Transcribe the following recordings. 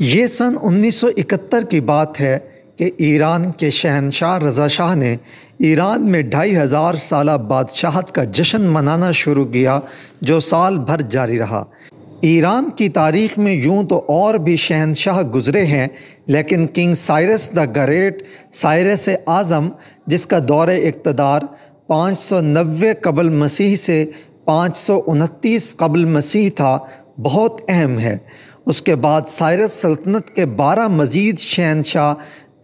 یہ سن 1971 کی بات ہے کہ ایران کے شہنشاہ رضا شاہ نے ایران میں 2500 سالہ بادشاہت کا جشن منانا شروع کیا جو سال بھر جاری رہا۔ ایران کی تاریخ میں یوں تو اور بھی شہنشاہ گزرے ہیں، لیکن king Cyrus the great, Cyrus اعظم، جس کا دور اقتدار 590 قبل مسیح سے 529 قبل مسیح تھا، بہت اہم ہے۔ اس کے بعد سائرس سلطنت کے 12 مزید شہنشاہ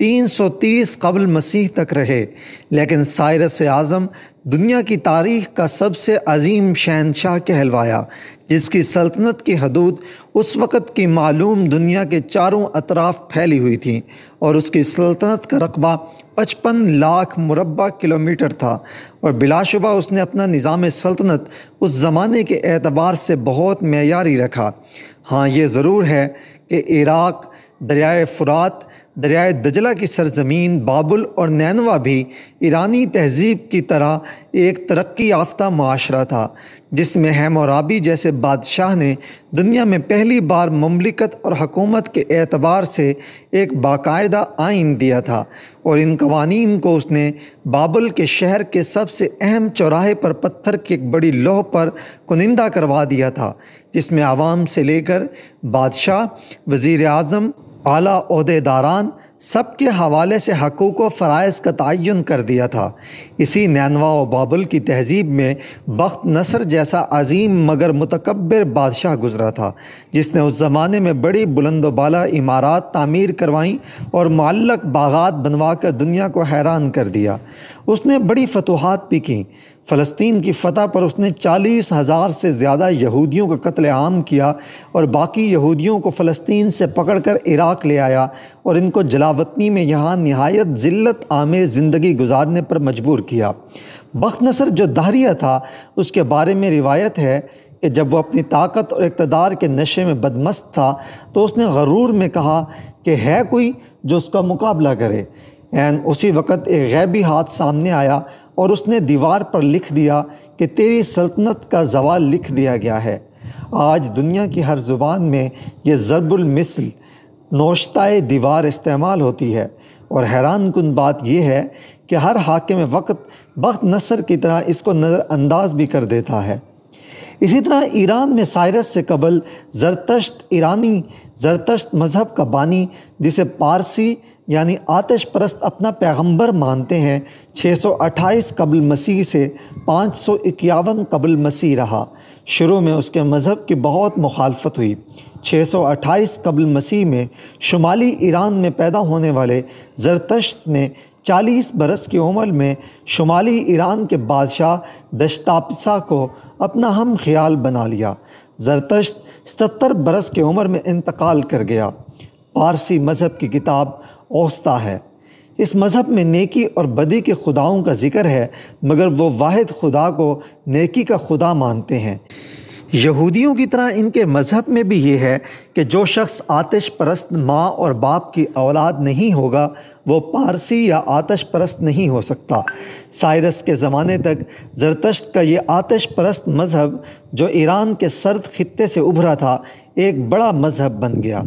330 قبل مسیح تک رہے، لیکن سائرس اعظم دنیا کی تاریخ کا سب سے عظیم شہنشاہ کہلوایا، جس کی سلطنت کی حدود اس وقت کی معلوم دنیا کے چاروں اطراف پھیلی ہوئی تھیں، اور اس کی سلطنت کا رقبہ 55 لاکھ مربع کلومیٹر تھا، اور بلا شبہ اس نے اپنا نظام سلطنت اس زمانے کے اعتبار سے بہت معیاری رکھا۔ ہاں، یہ ضرور ہے کہ عراق، دریائے فرات، دریائے دجلہ کی سرزمین بابل اور نینوا بھی ایرانی تہذیب کی طرح ایک ترقی یافتہ معاشرہ تھا، جس میں حمورابی جیسے بادشاہ نے دنیا میں پہلی بار مملکت اور حکومت کے اعتبار سے ایک باقاعدہ آئین دیا تھا، اور ان قوانین کو اس نے بابل کے شہر کے سب سے اہم چوراہے پر پتھر کی ایک بڑی لوح پر کنندہ کروا دیا تھا، جس میں عوام سے لے کر بادشاہ، وزیر اعظم، اعلیٰ عہدیداران سب کے حوالے سے حقوق و فرائض کا تعین کر دیا تھا۔ اسی نینوا و بابل کی تہذیب میں بخت نصر جیسا عظیم مگر متکبر بادشاہ گزرا تھا، جس نے اس زمانے میں بڑی بلند و بالا عمارات تعمیر کروائیں اور معلق باغات بنوا کر دنیا کو حیران کر دیا۔ اس نے بڑی فتوحات بھی کیں۔ فلسطین کی فتح پر اس نے 40,000 سے زیادہ یہودیوں کا قتل عام کیا، اور باقی یہودیوں کو فلسطین سے پکڑ کر عراق لے آیا اور ان کو جلاوطنی میں یہاں نہایت ذلت آمیز زندگی گزارنے پر مجبور کیا۔ بخت نصر جو دہریہ تھا، اس کے بارے میں روایت ہے کہ جب وہ اپنی طاقت اور اقتدار کے نشے میں بدمست تھا تو اس نے غرور میں کہا کہ ہے کوئی جو اس کا مقابلہ کرے۔ اسی وقت ایک غیبی ہاتھ سامنے آیا اور اس نے دیوار پر لکھ دیا کہ تیری سلطنت کا زوال لکھ دیا گیا ہے۔ آج دنیا کی ہر زبان میں یہ ضرب المثل نوشتہ دیوار استعمال ہوتی ہے، اور حیران کن بات یہ ہے کہ ہر حاکم وقت بخت نصر کی طرح اس کو نظر انداز بھی کر دیتا ہے۔ اسی طرح ایران میں سائرس سے قبل زرتشت، ایرانی زرتشت مذہب کا بانی، جسے پارسی یعنی آتش پرست اپنا پیغمبر مانتے ہیں، 628 قبل مسیح سے 551 قبل مسیح رہا۔ شروع میں اس کے مذہب کی بہت مخالفت ہوئی۔ 628 قبل مسیح میں شمالی ایران میں پیدا ہونے والے زرتشت نے 40 برس کی عمر میں شمالی ایران کے بادشاہ دشتاپسا کو اپنا ہم خیال بنا لیا۔ زرتشت 77 برس کی عمر میں انتقال کر گیا۔ پارسی مذہب کی کتاب اوسطا ہے۔ اس مذہب میں نیکی اور بدی کے خداؤں کا ذکر ہے، مگر وہ واحد خدا کو نیکی کا خدا مانتے ہیں۔ یہودیوں کی طرح ان کے مذہب میں بھی یہ ہے کہ جو شخص آتش پرست ماں اور باپ کی اولاد نہیں ہوگا وہ پارسی یا آتش پرست نہیں ہو سکتا۔ سائرس کے زمانے تک زرتشت کا یہ آتش پرست مذہب، جو ایران کے سرد خطے سے ابھرا تھا، ایک بڑا مذہب بن گیا۔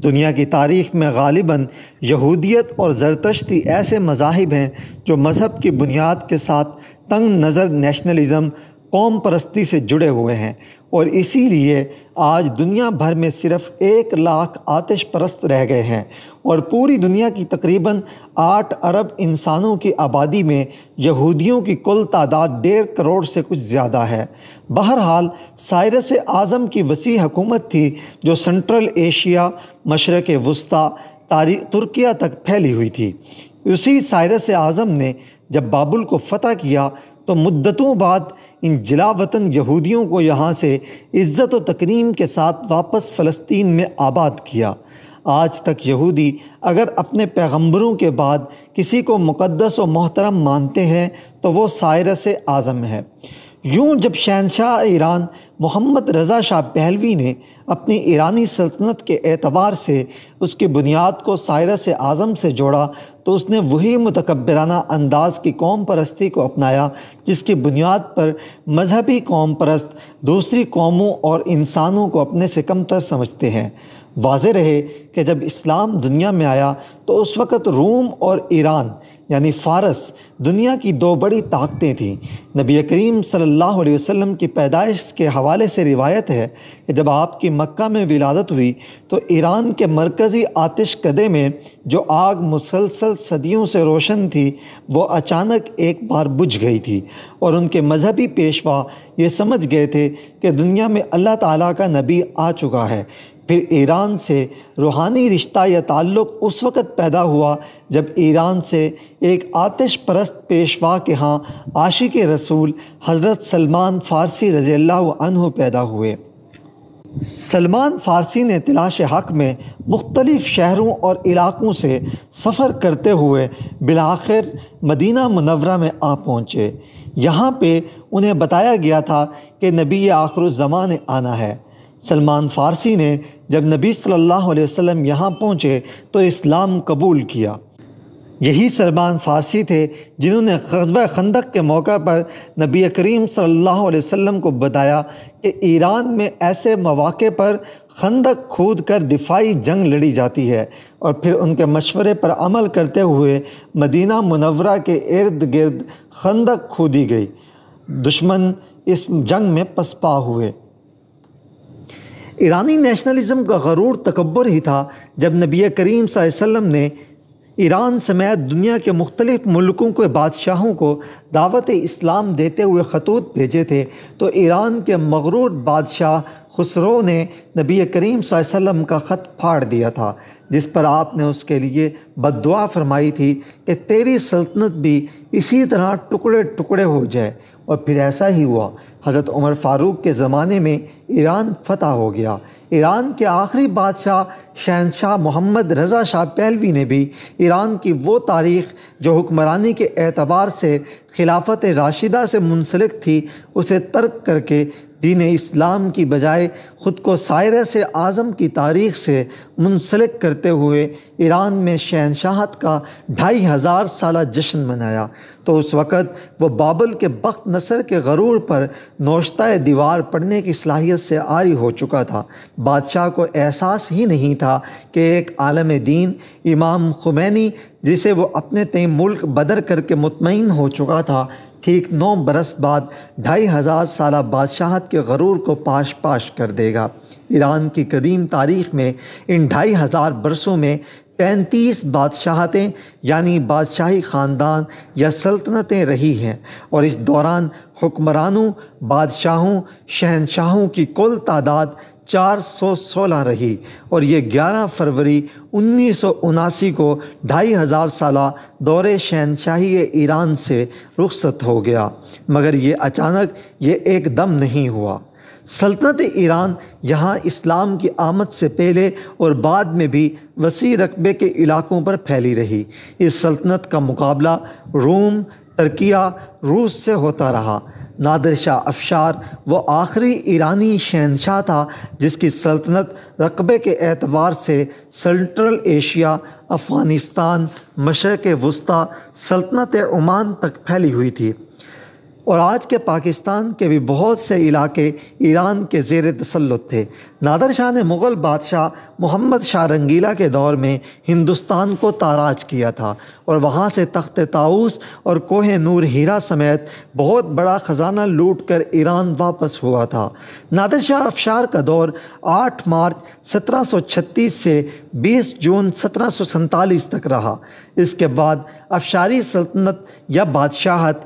دنیا کی تاریخ میں غالباً یہودیت اور زرتشتی ایسے مذاہب ہیں جو مذہب کی بنیاد کے ساتھ تنگ نظر نیشنلزم، قوم پرستی سے جڑے ہوئے ہیں، اور اسی لیے آج دنیا بھر میں صرف 1 لاکھ آتش پرست رہ گئے ہیں، اور پوری دنیا کی تقریباً 8 ارب انسانوں کی آبادی میں یہودیوں کی کل تعداد 1.5 کروڑ سے کچھ زیادہ ہے۔ بہرحال سائرس اعظم کی وسیع حکومت تھی جو سنٹرل ایشیا، مشرق وسطیٰ، ترکیہ تک پھیلی ہوئی تھی۔ اسی سائرس اعظم نے جب بابل کو فتح کیا تو مدتوں بعد ان جلا وطن یہودیوں کو یہاں سے عزت و تکریم کے ساتھ واپس فلسطین میں آباد کیا۔ آج تک یہودی اگر اپنے پیغمبروں کے بعد کسی کو مقدس و محترم مانتے ہیں تو وہ سائرس اعظم ہے۔ یوں جب شہنشاہ ایران محمد رضا شاہ پہلوی نے اپنی ایرانی سلطنت کے اعتبار سے اس کی بنیاد کو سائرس اعظم سے جوڑا تو اس نے وہی متکبرانہ انداز کی قوم پرستی کو اپنایا جس کی بنیاد پر مذہبی قوم پرست دوسری قوموں اور انسانوں کو اپنے سے کمتر سمجھتے ہیں۔ واضح رہے کہ جب اسلام دنیا میں آیا تو اس وقت روم اور ایران یعنی فارس دنیا کی دو بڑی طاقتیں تھیں۔ نبی کریم صلی اللہ علیہ وسلم کی پیدائش کے حوالے سے روایت ہے کہ جب آپ کی مکہ میں ولادت ہوئی تو ایران کے مرکزی آتش کدے میں جو آگ مسلسل صدیوں سے روشن تھی وہ اچانک ایک بار بجھ گئی تھی، اور ان کے مذہبی پیشوا یہ سمجھ گئے تھے کہ دنیا میں اللہ تعالیٰ کا نبی آ چکا ہے۔ پھر ایران سے روحانی رشتہ یا تعلق اس وقت پیدا ہوا جب ایران سے ایک آتش پرست پیشوا کے ہاں عاشق رسول حضرت سلمان فارسی رضی اللہ عنہ پیدا ہوئے۔ سلمان فارسی نے تلاش حق میں مختلف شہروں اور علاقوں سے سفر کرتے ہوئے بالآخر مدینہ منورہ میں آ پہنچے۔ یہاں پہ انہیں بتایا گیا تھا کہ نبی آخر الزمان آنا ہے۔ سلمان فارسی نے جب نبی صلی اللہ علیہ وسلم یہاں پہنچے تو اسلام قبول کیا۔ یہی سلمان فارسی تھے جنہوں نے غزوہ خندق کے موقع پر نبی کریم صلی اللہ علیہ وسلم کو بتایا کہ ایران میں ایسے مواقع پر خندق کھود کر دفاعی جنگ لڑی جاتی ہے، اور پھر ان کے مشورے پر عمل کرتے ہوئے مدینہ منورہ کے ارد گرد خندق کھودی گئی۔ دشمن اس جنگ میں پسپا ہوئے۔ ایرانی نیشنلزم کا غرور تکبر ہی تھا جب نبی کریم صلی اللہ علیہ وسلم نے ایران سمیت دنیا کے مختلف ملکوں کے بادشاہوں کو دعوت اسلام دیتے ہوئے خطوط بھیجے تھے تو ایران کے مغرور بادشاہ خسرو نے نبی کریم صلی اللہ علیہ وسلم کا خط پھاڑ دیا تھا، جس پر آپ نے اس کے لیے بد دعا فرمائی تھی کہ تیری سلطنت بھی اسی طرح ٹکڑے ٹکڑے ہو جائے، اور پھر ایسا ہی ہوا۔ حضرت عمر فاروق کے زمانے میں ایران فتح ہو گیا۔ ایران کے آخری بادشاہ شہنشاہ محمد رضا شاہ پہلوی نے بھی ایران کی وہ تاریخ جو حکمرانی کے اعتبار سے خلافت راشدہ سے منسلک تھی اسے ترک کر کے دین اسلام کی بجائے خود کو سائرس اعظم کی تاریخ سے منسلک کرتے ہوئے ایران میں شہنشاہت کا 2500 سالہ جشن منایا۔ تو اس وقت وہ بابل کے بخت نصر کے غرور پر نوشتہ دیوار پڑھنے کی صلاحیت سے عاری ہو چکا تھا۔ بادشاہ کو احساس ہی نہیں تھا کہ ایک عالم دین امام خمینی جسے وہ اپنے تئیں ملک بدر کر کے مطمئن ہو چکا تھا، ٹھیک 9 برس بعد 2500 سالہ بادشاہت کے غرور کو پاش پاش کر دے گا۔ ایران کی قدیم تاریخ میں ان 2500 برسوں میں 35 بادشاہتیں یعنی بادشاہی خاندان یا سلطنتیں رہی ہیں، اور اس دوران حکمرانوں، بادشاہوں، شہنشاہوں کی کل تعداد 416 رہی، اور یہ 11 فروری 1979 کو 2500 سالہ دور شہنشاہی ایران سے رخصت ہو گیا۔ مگر یہ اچانک، یہ ایک دم نہیں ہوا۔ سلطنت ایران یہاں اسلام کی آمد سے پہلے اور بعد میں بھی وسیع رقبے کے علاقوں پر پھیلی رہی۔ اس سلطنت کا مقابلہ روم، ترکیہ، روس سے ہوتا رہا۔ نادر شاہ افشار وہ آخری ایرانی شہنشاہ تھا جس کی سلطنت رقبے کے اعتبار سے سنٹرل ایشیا، افغانستان، مشرق وسطیٰ، سلطنت عمان تک پھیلی ہوئی تھی، اور آج کے پاکستان کے بھی بہت سے علاقے ایران کے زیر تسلط تھے۔ نادر شاہ نے مغل بادشاہ محمد شاہ رنگیلا کے دور میں ہندوستان کو تاراج کیا تھا، اور وہاں سے تخت طاؤس اور کوہ نور ہیرا سمیت بہت بڑا خزانہ لوٹ کر ایران واپس ہوا تھا۔ نادر شاہ افشار کا دور 8 مارچ 1736 سے 20 جون 1747 تک رہا۔ اس کے بعد افشاری سلطنت یا بادشاہت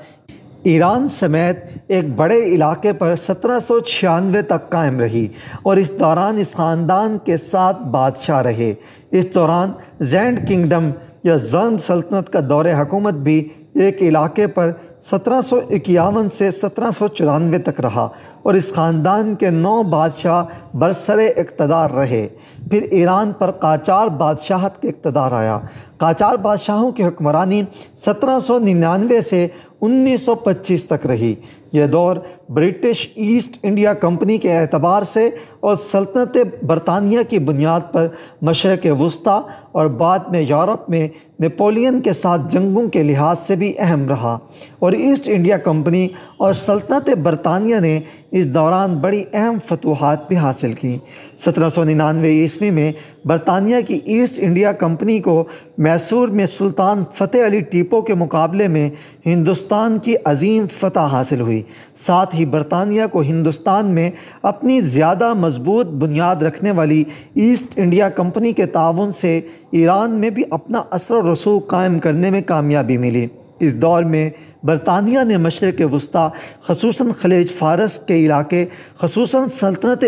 ایران سمیت ایک بڑے علاقے پر 1796 تک قائم رہی، اور اس دوران اس خاندان کے 7 بادشاہ رہے۔ اس دوران زینڈ کنگڈم یا زند سلطنت کا دور حکومت بھی ایک علاقے پر 1751 سے 1794 تک رہا، اور اس خاندان کے 9 بادشاہ برسر اقتدار رہے۔ پھر ایران پر قاجار بادشاہت کے اقتدار آیا۔ قاجار بادشاہوں کی حکمرانی 1799 سے 1925 تک رہی۔ یہ دور برٹش ایسٹ انڈیا کمپنی کے اعتبار سے اور سلطنت برطانیہ کی بنیاد پر مشرق وسطیٰ اور بعد میں یورپ میں نپولین کے ساتھ جنگوں کے لحاظ سے بھی اہم رہا، اور ایسٹ انڈیا کمپنی اور سلطنت برطانیہ نے اس دوران بڑی اہم فتوحات بھی حاصل کی۔ 1799 عیسوی میں برطانیہ کی ایسٹ انڈیا کمپنی کو میسور میں سلطان فتح علی ٹیپو کے مقابلے میں ہندوستان کی عظیم فتح حاصل ہوئی۔ ساتھ ہی برطانیہ کو ہندوستان میں اپنی زیادہ مضبوط بنیاد رکھنے والی ایسٹ انڈیا کمپنی کے تعاون سے ایران میں بھی اپنا اثر و رسوخ قائم کرنے میں کامیابی ملی۔ اس دور میں برطانیہ نے مشرق وسطیٰ خصوصاً خلیج فارس کے علاقے خصوصاً سلطنت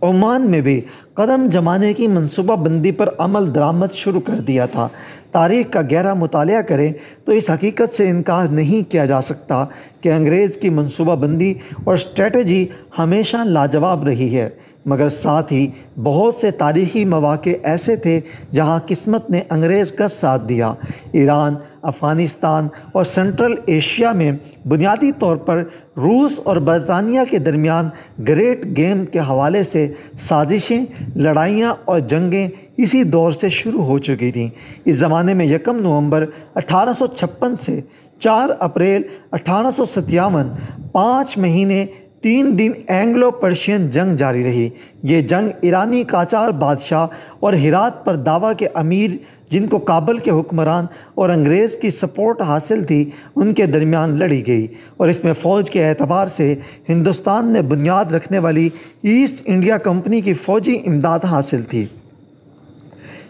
عمان میں بھی قدم جمانے کی منصوبہ بندی پر عمل درآمد شروع کر دیا تھا۔ تاریخ کا گہرا مطالعہ کریں تو اس حقیقت سے انکار نہیں کیا جا سکتا کہ انگریز کی منصوبہ بندی اور اسٹریٹجی ہمیشہ لاجواب رہی ہے، مگر ساتھ ہی بہت سے تاریخی مواقع ایسے تھے جہاں قسمت نے انگریز کا ساتھ دیا۔ ایران، افغانستان اور سنٹرل ایشیا میں بنیادی طور پر روس اور برطانیہ کے درمیان گریٹ گیم کے حوالے سے سازشیں، لڑائیاں اور جنگیں اسی دور سے شروع ہو چکی تھیں۔ اس زمانے میں 1 نومبر 1856 سے 4 اپریل 1857 5 مہینے 3 دن اینگلو پرشین جنگ جاری رہی۔ یہ جنگ ایرانی قاجار بادشاہ اور ہرات پر دعویٰ کے امیر، جن کو کابل کے حکمران اور انگریز کی سپورٹ حاصل تھی، ان کے درمیان لڑی گئی، اور اس میں فوج کے اعتبار سے ہندوستان نے بنیاد رکھنے والی ایسٹ انڈیا کمپنی کی فوجی امداد حاصل تھی۔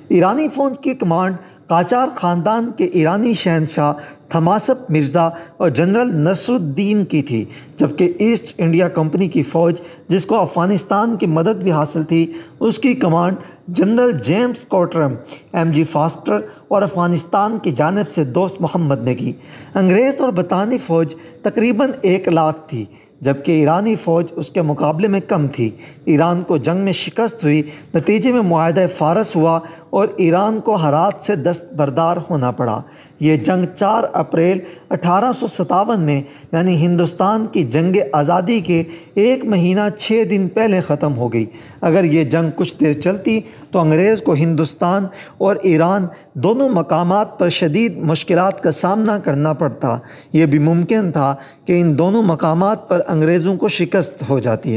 ایرانی فوج کی کمانڈ قاجار خاندان کے ایرانی شہنشاہ تھماسپ مرزا اور جنرل نصر الدین کی تھی، جبکہ ایسٹ انڈیا کمپنی کی فوج، جس کو افغانستان کی مدد بھی حاصل تھی، اس کی command general James Cotram, MG Foster اور افغانستان کی جانب سے دوست محمد نے کی۔ انگریز اور برطانوی فوج تقریباً 1 لاکھ تھی، جبکہ ایرانی فوج اس کے مقابلے میں کم تھی۔ ایران کو جنگ میں شکست ہوئی، نتیجے میں معاہدہ فارس ہوا اور ایران کو ہرات سے دستبردار ہونا پڑا۔ یہ جنگ 4 اپریل 1857 میں، یعنی ہندوستان کی جنگ آزادی کے 1 مہینہ 6 دن پہلے ختم ہو گئی۔ اگر یہ جنگ کچھ دیر چلتی تو انگریز کو ہندوستان اور ایران دونوں مقامات پر شدید مشکلات کا سامنا کرنا پڑتا۔ یہ بھی ممکن تھا کہ ان دونوں مقامات پر انگریزوں کو شکست ہو جاتی۔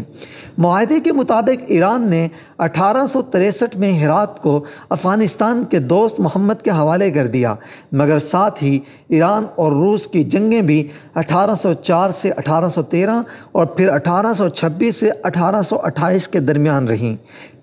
معاہدے کے مطابق ایران نے 1863 میں ہرات کو افغانستان کے دوست محمد کے حوالے کر دیا، مگر ساتھ ہی ایران اور روس کی جنگیں بھی 1804 سے 1813 اور پھر 1826 سے 1828 کے درمیان رہیں۔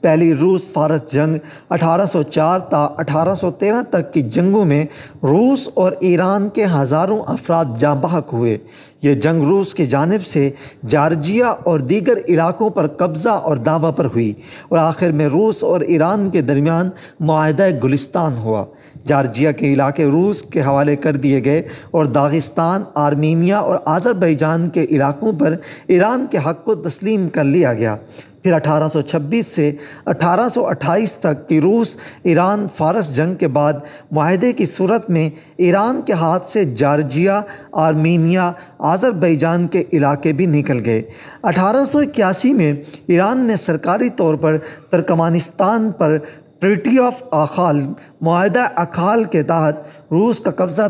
پہلی روس فارس جنگ 1804 تا 1813 تک کی جنگوں میں روس اور ایران کے ہزاروں افراد جاں بحق ہوئے۔ یہ جنگ روس کی جانب سے جارجیا اور دیگر علاقوں پر قبضہ اور دعویٰ پر ہوئی، اور آخر میں روس اور ایران کے درمیان معاہدہ گلستان ہوا۔ جارجیا کے علاقے روس کے حوالے کر دیے گئے اور داغستان، آرمینیا اور آذربائیجان کے علاقوں پر ایران کے حق کو تسلیم کر لیا گیا۔ پھر 1826 سے 1828 تک کی روس ایران فارس جنگ کے بعد معاہدے کی صورت میں ایران کے ہاتھ سے جارجیا، آرمینیا، آذربائیجان کے علاقے بھی نکل گئے۔ 1881 میں ایران نے سرکاری طور پر ترکمانستان پر ٹریٹی آف آخال، معاہدہ اخال کے تحت روس کا قبضہ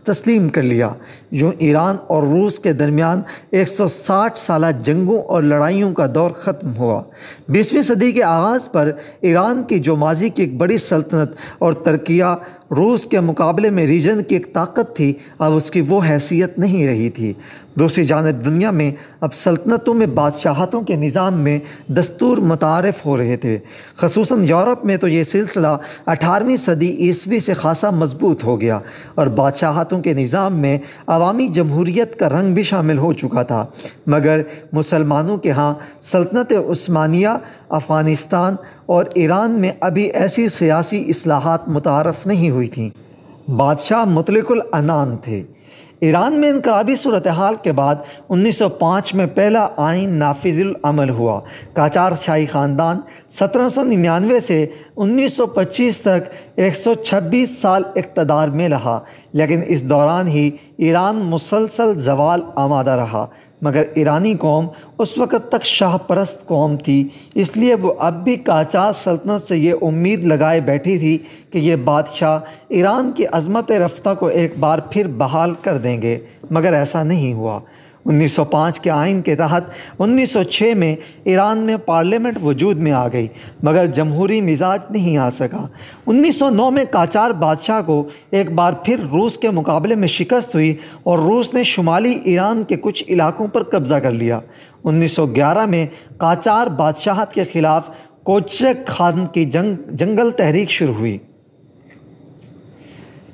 تسلیم کر لیا۔ یوں ایران اور روس کے درمیان 160 سالہ جنگوں اور لڑائیوں کا دور ختم ہوا۔ 20ویں صدی کے آغاز پر ایران کی جو ماضی کی ایک بڑی سلطنت اور ترکیہ روس کے مقابلے میں ریجن کی ایک طاقت تھی، اب اس کی وہ حیثیت نہیں رہی تھی۔ دوسری جانب دنیا میں اب سلطنتوں میں بادشاہتوں کے نظام میں دستور متعارف ہو رہے تھے۔ خصوصاً یورپ میں تو یہ سلسلہ 18ویں صدی عیسوی سے خاصا مضبوط ہو گیا، اور بادشاہتوں کے نظام میں عوامی جمہوریت کا رنگ بھی شامل ہو چکا تھا۔ مگر مسلمانوں کے ہاں سلطنت عثمانیہ، افغانستان اور ایران میں ابھی ایسی سیاسی اصلاحات متعارف نہیں ہوئی تھیں۔ بادشاہ مطلق العنان تھے۔ ایران میں انقلابی صورتحال کے بعد 1905 میں پہلا آئین نافذ العمل ہوا۔ قاجار شاہی خاندان 1799 سے 1925 تک 126 سال اقتدار میں رہا، لیکن اس دوران ہی ایران مسلسل زوال آمادہ رہا۔ مگر ایرانی قوم اس وقت تک شاہ پرست قوم تھی، اس لیے وہ اب بھی قاجار سلطنت سے یہ امید لگائے بیٹھی تھی کہ یہ بادشاہ ایران کی عظمت رفتہ کو ایک بار پھر بحال کر دیں گے، مگر ایسا نہیں ہوا۔ 1905 کے آئین کے تحت 1906 میں ایران میں پارلیمنٹ وجود میں آ گئی، مگر جمہوری مزاج نہیں آ سکا۔ 1909 میں قاجار بادشاہ کو ایک بار پھر روس کے مقابلے میں شکست ہوئی اور روس نے شمالی ایران کے کچھ علاقوں پر قبضہ کر لیا۔ 1911 میں قاجار بادشاہت کے خلاف کوچک خان کی جنگل تحریک شروع ہوئی۔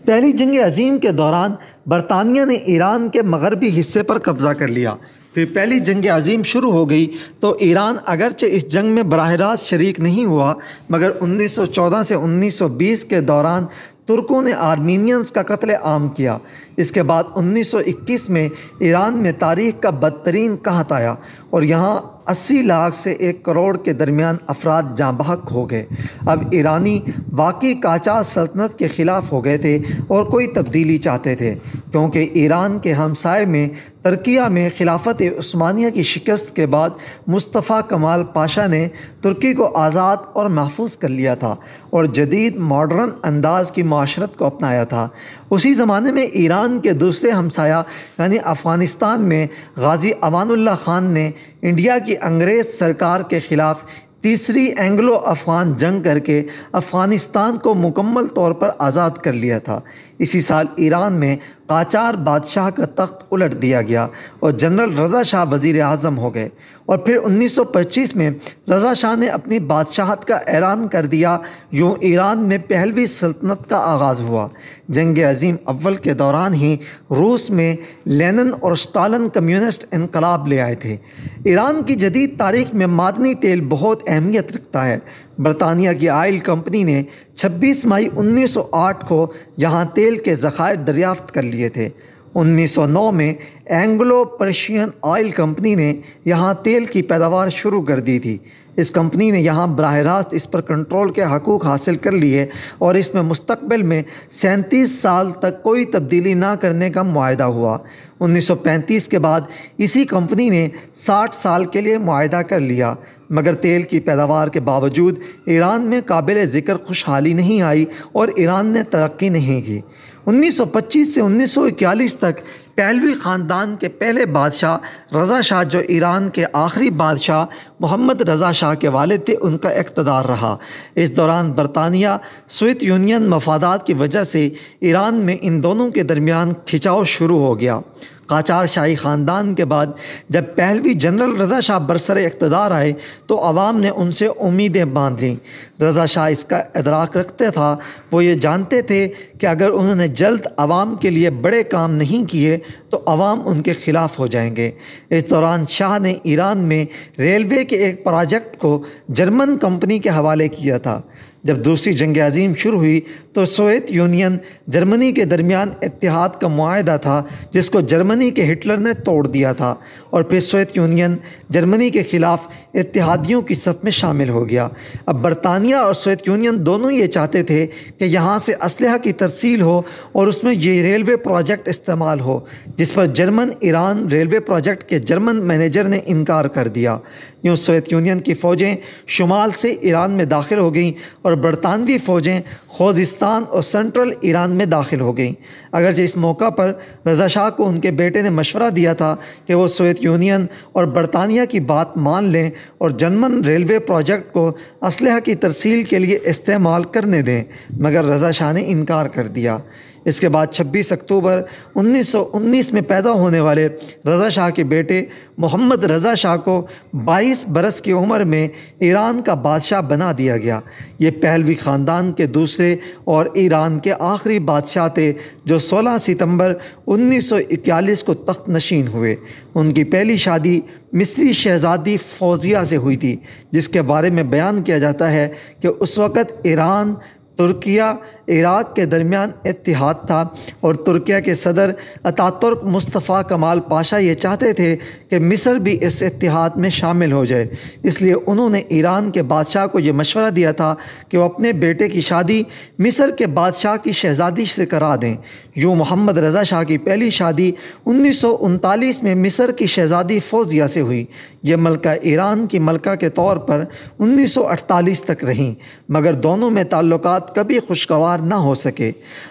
پہلی جنگ عظیم کے دوران برطانیہ نے ایران کے مغربی حصے پر قبضہ کر لیا۔ پھر پہلی جنگ عظیم شروع ہو گئی تو ایران اگرچہ اس جنگ میں براہ راست شریک نہیں ہوا، مگر 1914 سے 1920 کے دوران ترکوں نے آرمینینز کا قتل عام کیا۔ اس کے بعد 1921 میں ایران میں تاریخ کا بدترین قحط آیا اور یہاں 80 لاکھ سے 1 کروڑ کے درمیان افراد جاں بحق ہو گئے۔ اب ایرانی واقعی قاجار سلطنت کے خلاف ہو گئے تھے اور کوئی تبدیلی چاہتے تھے، کیونکہ ایران کے ہمسائے میں ترکیہ میں خلافت عثمانیہ کی شکست کے بعد مصطفیٰ کمال پاشا نے ترکی کو آزاد اور محفوظ کر لیا تھا اور جدید ماڈرن انداز کی معاشرت کو اپنایا تھا۔ اسی زمانے میں ایران کے دوسرے ہمسایہ یعنی افغانستان میں غازی امان اللہ خان نے انڈیا کی انگریز سرکار کے خلاف تیسری اینگلو افغان جنگ کر کے افغانستان کو مکمل طور پر آزاد کر لیا تھا۔ اسی سال ایران میں قاجار بادشاہ کا تخت الٹ دیا گیا اور جنرل رضا شاہ وزیر اعظم ہو گئے، اور پھر 1925 میں رضا شاہ نے اپنی بادشاہت کا اعلان کر دیا۔ یوں ایران میں پہلوی سلطنت کا آغاز ہوا۔ جنگ عظیم اول کے دوران ہی روس میں لینن اور اسٹالن کمیونسٹ انقلاب لے آئے تھے۔ ایران کی جدید تاریخ میں معدنی تیل بہت اہمیت رکھتا ہے۔ برطانیہ کی آئل کمپنی نے 26 مئی 1908 کو یہاں تیل کے ذخائر دریافت کر لیے تھے۔ 1909 میں اینگلو پرشین آئل کمپنی نے یہاں تیل کی پیداوار شروع کر دی تھی۔ اس کمپنی نے یہاں براہ راست اس پر کنٹرول کے حقوق حاصل کر لیے اور اس میں مستقبل میں 37 سال تک کوئی تبدیلی نہ کرنے کا معاہدہ ہوا۔ 1935 کے بعد اسی کمپنی نے 60 سال کے لیے معاہدہ کر لیا، مگر تیل کی پیداوار کے باوجود ایران میں قابل ذکر خوشحالی نہیں آئی اور ایران نے ترقی نہیں کی۔ 1925 سے 1941 تک پہلوی خاندان کے پہلے بادشاہ رضا شاہ، جو ایران کے آخری بادشاہ محمد رضا شاہ کے والد تھے، ان کا اقتدار رہا۔ اس دوران برطانیہ سوویت یونین مفادات کی وجہ سے ایران میں ان دونوں کے درمیان کھنچاؤ شروع ہو گیا۔ قاجار شاہی خاندان کے بعد جب پہلوی جنرل رضا شاہ برسر اقتدار آئے تو عوام نے ان سے امیدیں باندھ لیں۔ رضا شاہ اس کا ادراک رکھتے تھا، وہ یہ جانتے تھے کہ اگر انہوں نے جلد عوام کے لیے بڑے کام نہیں کیے تو عوام ان کے خلاف ہو جائیں گے۔ اس دوران شاہ نے ایران میں ریلوے کے ایک پروجیکٹ کو جرمن کمپنی کے حوالے کیا تھا۔ جب دوسری جنگ عظیم شروع ہوئی تو سوویت یونین جرمنی کے درمیان اتحاد کا معاہدہ تھا، جس کو جرمنی کے ہٹلر نے توڑ دیا تھا، اور پھر سوویت یونین جرمنی کے خلاف اتحادیوں کی صف میں شامل ہو گیا۔ اب برطانیہ اور سوویت یونین دونوں یہ چاہتے تھے کہ یہاں سے اسلحہ کی ترسیل ہو اور اس میں یہ ریلوے پروجیکٹ استعمال ہو، جس پر جرمن ایران ریلوے پروجیکٹ کے جرمن مینیجر نے انکار کر دیا۔ یوں سوویت یونین کی فوجیں شمال سے ایران میں داخل ہو گئیں اور برطانوی فوجیں خوزستان اور سینٹرل ایران میں داخل ہو گئیں۔ اگرچہ اس موقع پر رضا شاہ کو ان کے بیٹے نے مشورہ دیا تھا کہ وہ سوویت یونین اور برطانیہ کی بات مان لیں اور جرمن ریلوے پروجیکٹ کو اسلحہ کی ترسیل کے لیے استعمال کرنے دیں، مگر رضا شاہ نے انکار کر دیا۔ اس کے بعد 26 اکتوبر 1919 میں پیدا ہونے والے رضا شاہ کے بیٹے محمد رضا شاہ کو 22 برس کی عمر میں ایران کا بادشاہ بنا دیا گیا۔ یہ پہلوی خاندان کے دوسرے اور ایران کے آخری بادشاہ تھے جو 16 ستمبر 1941 کو تخت نشین ہوئے۔ ان کی پہلی شادی مصری شہزادی فوزیہ سے ہوئی تھی، جس کے بارے میں بیان کیا جاتا ہے کہ اس وقت ایران ترکیہ عراق کے درمیان اتحاد تھا اور ترکیہ کے صدر اتاترک مصطفیٰ کمال پاشا یہ چاہتے تھے کہ مصر بھی اس اتحاد میں شامل ہو جائے۔ اس لیے انہوں نے ایران کے بادشاہ کو یہ مشورہ دیا تھا کہ وہ اپنے بیٹے کی شادی مصر کے بادشاہ کی شہزادی سے کرا دیں۔ یوں محمد رضا شاہ کی پہلی شادی 1939 میں مصر کی شہزادی فوزیہ سے ہوئی۔ یہ ملکہ ایران کی ملکہ کے طور پر 1948 تک رہیں، مگر دونوں میں تعلقات کبھی خوشگوار نہ ہو سکے۔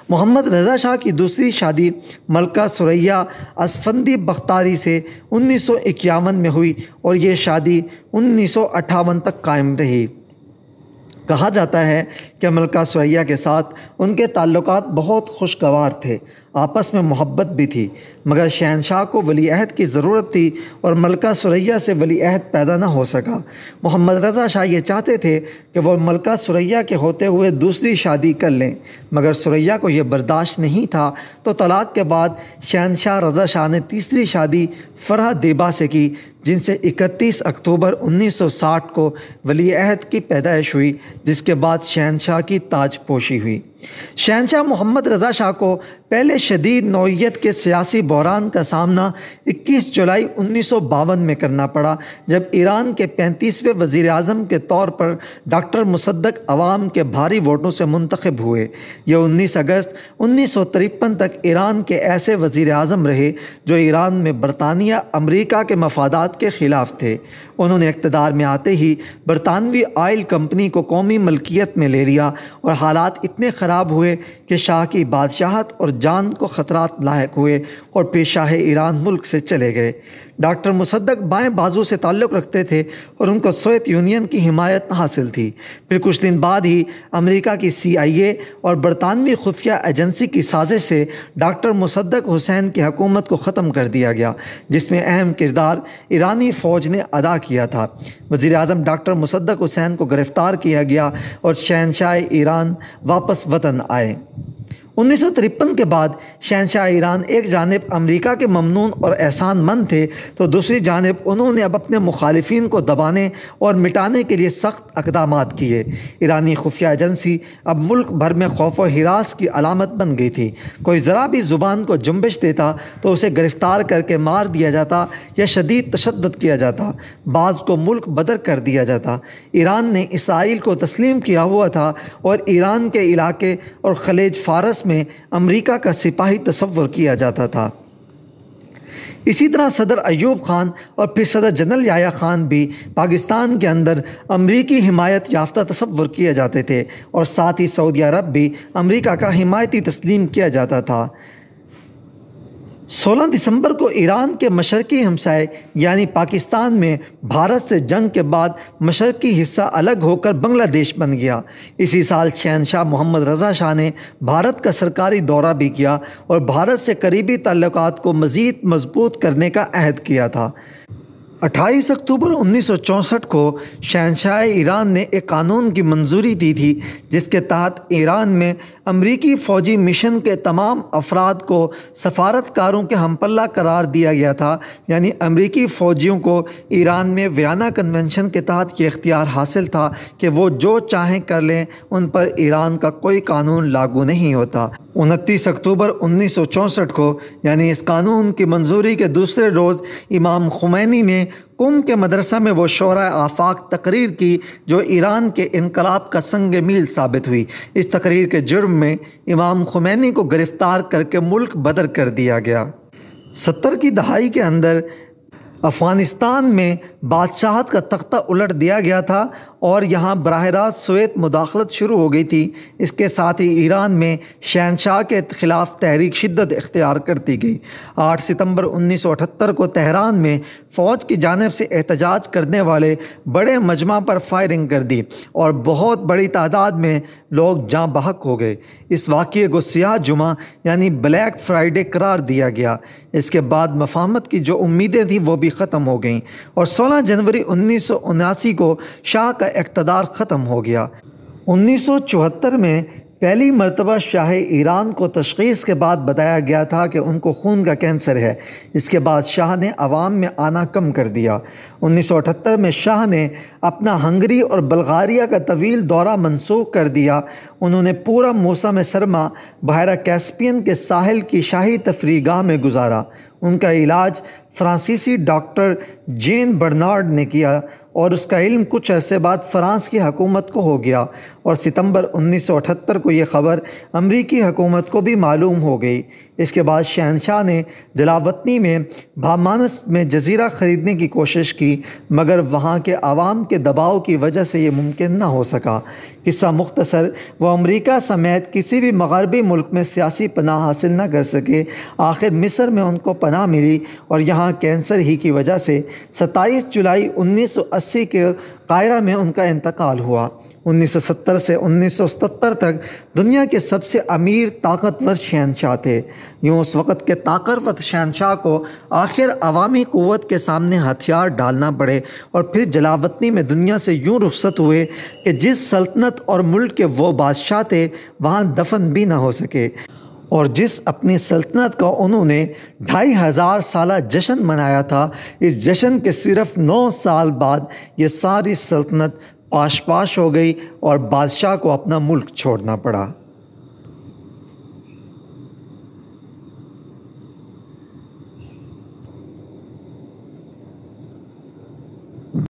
محمد رضا شاہ کی دوسری شادی ملکہ ثریا اسفندی بختاری سے 1951 میں ہوئی اور یہ شادی 1958 تک قائم رہی۔ کہا جاتا ہے کہ ملکہ ثریا کے ساتھ ان کے تعلقات بہت خوشگوار تھے، آپس میں محبت بھی تھی، مگر شہنشاہ کو ولی عہد کی ضرورت تھی اور ملکہ ثریا سے ولی عہد پیدا نہ ہو سکا۔ محمد رضا شاہ یہ چاہتے تھے کہ وہ ملکہ ثریا کے ہوتے ہوئے دوسری شادی کر لیں، مگر ثریا کو یہ برداشت نہیں تھا، تو طلاق کے بعد شہنشاہ رضا شاہ نے تیسری شادی فرح دیبا سے کی، جن سے 31 اکتوبر 1960 کو ولی عہد کی پیدائش ہوئی، جس کے بعد شہنشاہ کی تاج پوشی ہوئی۔ شہنشاہ محمد رضا شاہ کو پہلے شدید نوعیت کے سیاسی بحران کا سامنا 21 جولائی 1952 میں کرنا پڑا، جب ایران کے 35ویں وزیر اعظم کے طور پر ڈاکٹر مصدق عوام کے بھاری ووٹوں سے منتخب ہوئے۔ یہ 19 اگست 1953 تک ایران کے ایسے وزیر اعظم رہے جو ایران میں برطانیہ امریکہ کے مفادات کے خلاف تھے۔ انہوں نے اقتدار میں آتے ہی برطانوی آئل کمپنی کو قومی ملکیت میں لے لیا اور حالات اتنے خراب ہوئے کہ شاہ کی بادشاہت اور جان کو خطرات لاحق ہوئے اور پھر شاہ ایران ملک سے چلے گئے۔ ڈاکٹر مصدق بائیں بازو سے تعلق رکھتے تھے اور ان کو سوویت یونین کی حمایت حاصل تھی۔ پھر کچھ دن بعد ہی امریکہ کی CIA اور برطانوی خفیہ ایجنسی کی سازش سے ڈاکٹر مصدق حسین کی حکومت کو ختم کر دیا گیا، جس میں اہم کردار ایرانی فوج نے ادا کیا تھا۔ وزیر اعظم ڈاکٹر مصدق حسین کو گرفتار کیا گیا اور شہنشاہ ایران واپس وطن آئے۔ 1953 کے بعد شہنشاہ ایران ایک جانب امریکہ کے ممنون اور احسان مند تھے، تو دوسری جانب انہوں نے اب اپنے مخالفین کو دبانے اور مٹانے کے لیے سخت اقدامات کیے۔ ایرانی خفیہ ایجنسی اب ملک بھر میں خوف و ہراس کی علامت بن گئی تھی۔ کوئی ذرا بھی زبان کو جنبش دیتا تو اسے گرفتار کر کے مار دیا جاتا یا شدید تشدد کیا جاتا، بعض کو ملک بدر کر دیا جاتا۔ ایران نے اسرائیل کو تسلیم کیا ہوا تھا اور ایران کے علاقے اور خلیج فارس میں امریکہ کا سپاہی تصور کیا جاتا تھا۔ اسی طرح صدر ایوب خان اور پھر صدر جنرل یحییٰ خان بھی پاکستان کے اندر امریکی حمایت یافتہ تصور کیے جاتے تھے اور ساتھ ہی سعودی عرب بھی امریکہ کا حمایتی تسلیم کیا جاتا تھا۔ 16 دسمبر کو ایران کے مشرقی ہمسائے یعنی پاکستان میں بھارت سے جنگ کے بعد مشرقی حصہ الگ ہو کر بنگلہ دیش بن گیا۔ اسی سال شہنشاہ محمد رضا شاہ نے بھارت کا سرکاری دورہ بھی کیا اور بھارت سے قریبی تعلقات کو مزید مضبوط کرنے کا عہد کیا تھا۔ 28 اکتوبر 1964 کو شہنشاہ ایران نے ایک قانون کی منظوری دی تھی، جس کے تحت ایران میں امریکی فوجی مشن کے تمام افراد کو سفارتکاروں کے ہم پلہ قرار دیا گیا تھا، یعنی امریکی فوجیوں کو ایران میں ویانا کنونشن کے تحت یہ اختیار حاصل تھا کہ وہ جو چاہیں کر لیں، ان پر ایران کا کوئی قانون لاگو نہیں ہوتا۔ 29 اکتوبر 1964 کو یعنی اس قانون کی منظوری کے دوسرے روز امام خمینی نے قم کے مدرسہ میں وہ شورائے آفاق تقریر کی جو ایران کے انقلاب کا سنگ میل ثابت ہوئی۔ اس تقریر کے جرم میں امام خمینی کو گرفتار کر کے ملک بدر کر دیا گیا۔ 70 کی دہائی کے اندر افغانستان میں بادشاہت کا تختہ الٹ دیا گیا تھا اور یہاں براہ راست سوویت مداخلت شروع ہو گئی تھی۔ اس کے ساتھ ہی ایران میں شہنشاہ کے خلاف تحریک شدت اختیار کرتی گئی۔ 8 ستمبر 1978 کو تہران میں فوج کی جانب سے احتجاج کرنے والے بڑے مجمع پر فائرنگ کر دی اور بہت بڑی تعداد میں لوگ جاں بحق ہو گئے۔ اس واقعے کو سیاہ جمعہ یعنی بلیک فرائیڈے قرار دیا گیا۔ اس کے بعد مفاہمت کی جو امیدیں تھیں وہ بھی ختم ہو گئیں اور 16 جنوری 1979 کو شاہ کا اقتدار ختم ہو گیا۔ 1974 میں پہلی مرتبہ شاہ ایران کو تشخیص کے بعد بتایا گیا تھا کہ ان کو خون کا کینسر ہے۔ اس کے بعد شاہ نے عوام میں آنا کم کر دیا۔ 1978 میں شاہ نے اپنا ہنگری اور بلغاریہ کا طویل دورہ منسوخ کر دیا۔ انہوں نے پورا موسم سرما بحیرہ کیسپیئن کے ساحل کی شاہی تفریح گاہ میں گزارا۔ ان کا علاج فرانسیسی ڈاکٹر جین برنارڈ نے کیا اور اس کا علم کچھ عرصے بعد فرانس کی حکومت کو ہو گیا اور ستمبر 1978 کو یہ خبر امریکی حکومت کو بھی معلوم ہو گئی۔ اس کے بعد شہنشاہ نے جلاوطنی میں بھامانس میں جزیرہ خریدنے کی کوشش کی، مگر وہاں کے عوام کے دباؤ کی وجہ سے یہ ممکن نہ ہو سکا۔ قصہ مختصر، وہ امریکہ سمیت کسی بھی مغربی ملک میں سیاسی پناہ حاصل نہ کر سکے۔ آخر مصر میں ان کو پناہ ملی اور یہاں کینسر ہی کی وجہ سے 27 جولائی 1980 کے قاہرہ میں ان کا انتقال ہوا۔ 1970 سے 1977 تک دنیا کے سب سے امیر طاقتور شہنشاہ تھے۔ یوں اس وقت کے طاقتور شہنشاہ کو آخر عوامی قوت کے سامنے ہتھیار ڈالنا پڑے اور پھر جلاوطنی میں دنیا سے یوں رخصت ہوئے کہ جس سلطنت اور ملک کے وہ بادشاہ تھے وہاں دفن بھی نہ ہو سکے، اور جس اپنی سلطنت کا انہوں نے 2500 سالہ جشن منایا تھا، اس جشن کے صرف 9 سال بعد یہ ساری سلطنت پاش پاش ہو گئی اور بادشاہ کو اپنا ملک چھوڑنا پڑا۔